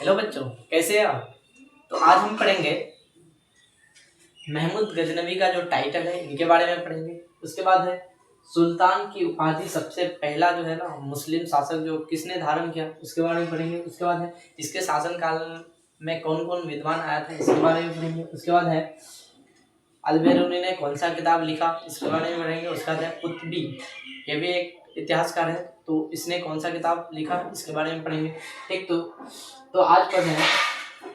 Hello बच्चों, कैसे हैं आप। तो आज हम पढ़ेंगे महमूद गजनवी का जो टाइटल है इनके बारे में पढ़ेंगे। उसके बाद है सुल्तान की उपाधि सबसे पहला जो है ना मुस्लिम शासक जो किसने धारण किया उसके बारे में पढ़ेंगे। उसके बाद है इसके शासनकाल में कौन कौन विद्वान आया था इसके बारे में पढ़ेंगे। उसके बाद है अलबेरूनी ने कौन सा किताब लिखा इसके बारे में पढ़ेंगे। उसके बाद है कुतबी, ये भी एक इतिहासकार है, तो इसने कौन सा किताब लिखा इसके बारे में पढ़ेंगे। ठीक, तो आज पढ़ रहे हैं,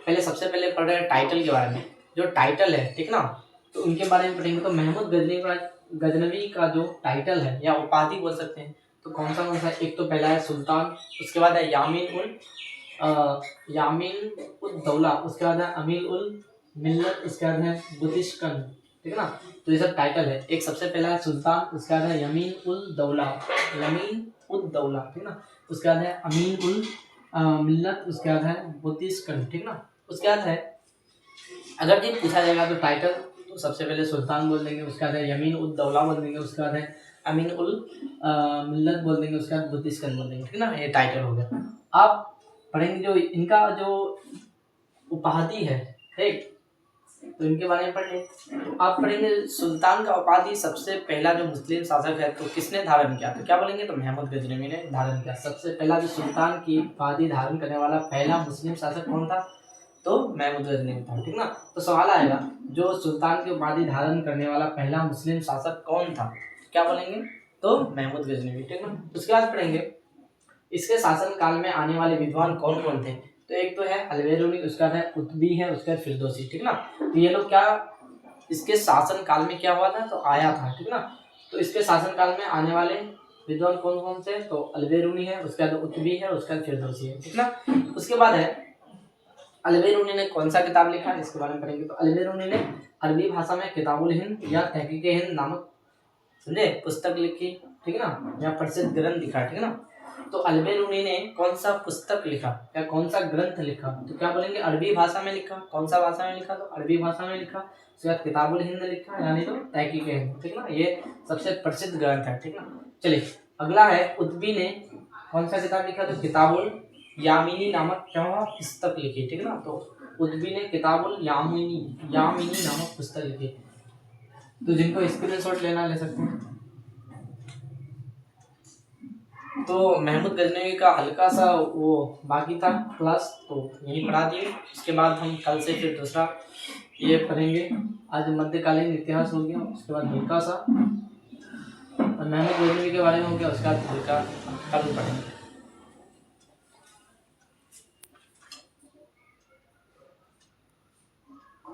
पहले सबसे पहले पढ़ रहे हैं टाइटल के बारे में। जो टाइटल है ठीक ना, तो उनके बारे में पढ़ेंगे। तो महमूद गजनवी का जो टाइटल है या उपाधि बोल सकते हैं तो कौन सा एक तो पहला है सुल्तान, उसके बाद है यामीन उद दौला, उसके बाद है अमील उल मिल्लत, उसके बाद है बुतिशकन। ठीक है ना, तो ये सब टाइटल है। एक सबसे पहला है सुल्तान, उसके बाद है यमीन उल दौला, ठीक ना, उसके बाद है अमीन उल मिल्लत, उसके बाद है बुतिशकन। ठीक ना, उसके बाद है अगर जी पूछा जाएगा तो टाइटल तो सबसे पहले सुल्तान बोल देंगे, उसके बाद है यमीन उद दौला बोल देंगे, उसके बाद है अमीन उल मिल्लत बोल देंगे, उसके बाद बुतिशकन बोल देंगे। ठीक ना, ये टाइटल हो गया। आप पढ़ेंगे जो इनका जो उपाधि है, ठीक, तो इनके बारे में पढ़ लें। तो आप पढ़ेंगे सुल्तान का उपाधि सबसे पहला जो मुस्लिम शासक है तो किसने धारण किया, तो क्या बोलेंगे, तो महमूद गजनवी ने धारण किया। सबसे पहला जो सुल्तान की उपाधि धारण करने वाला पहला मुस्लिम शासक कौन था, तो महमूद गजनवी था। ठीक ना, तो सवाल आएगा जो सुल्तान की उपाधि धारण करने वाला पहला मुस्लिम शासक कौन था, क्या बोलेंगे, तो महमूद गजनवी। ठीक ना, उसके बाद पढ़ेंगे इसके शासन काल में आने वाले विद्वान कौन कौन थे। तो एक तो है अलबेरूनी, उसका है कुतबी है, उसका फिरदौसी। ठीक ना, तो ये लोग क्या इसके शासन काल में क्या हुआ था, तो आया था। ठीक ना, तो इसके शासन काल में आने वाले विद्वान कौन कौन से, तो अलबेरूनी है, उसके बाद कुतबी है, उसके बाद फिरदौसी है। ठीक ना, उसके बाद है अलबेरूनी ने कौन सा किताब लिखा इसके बारे में पढ़ेंगे। तो अलबेरूनी ने अरबी भाषा में किताबुल हिंद या तहकीके हिंद नामक समझे पुस्तक लिखी। ठीक है ना, या प्रसिद्ध ग्रंथ लिखा। ठीक है ना, तो अलबेरूनी ने कौन सा पुस्तक लिखा या कौन सा ग्रंथ लिखा, तो क्या बोलेंगे, अरबी भाषा में लिखा। कौन सा भाषा में लिखा, तो अरबी भाषा में लिखा। उसके बाद किताबुल हिंद लिखा, यानी तो तहकीक हिंद। ठीक ना, ये सबसे प्रसिद्ध ग्रंथ है। ठीक ना, चलिए अगला है कुतबी ने कौन सा किताब लिखा, तो किताबुल यामीनी नामक क्या हुआ पुस्तक लिखी। ठीक ना, तो कुतबी ने किताबुल यामीनी नामक पुस्तक लिखी। तो जिनको स्क्रीनशॉट लेना ले सकते हैं। तो महमूद गजनवी का हल्का सा वो बाकी था क्लास, तो यही पढ़ा दिए। उसके बाद हम कल से फिर दूसरा ये पढ़ेंगे। आज मध्यकालीन इतिहास हो गया, उसके बाद हल्का सा महमूद गजनवी के बारे में हो गया, उसके बाद हल्का कल पढ़ेंगे।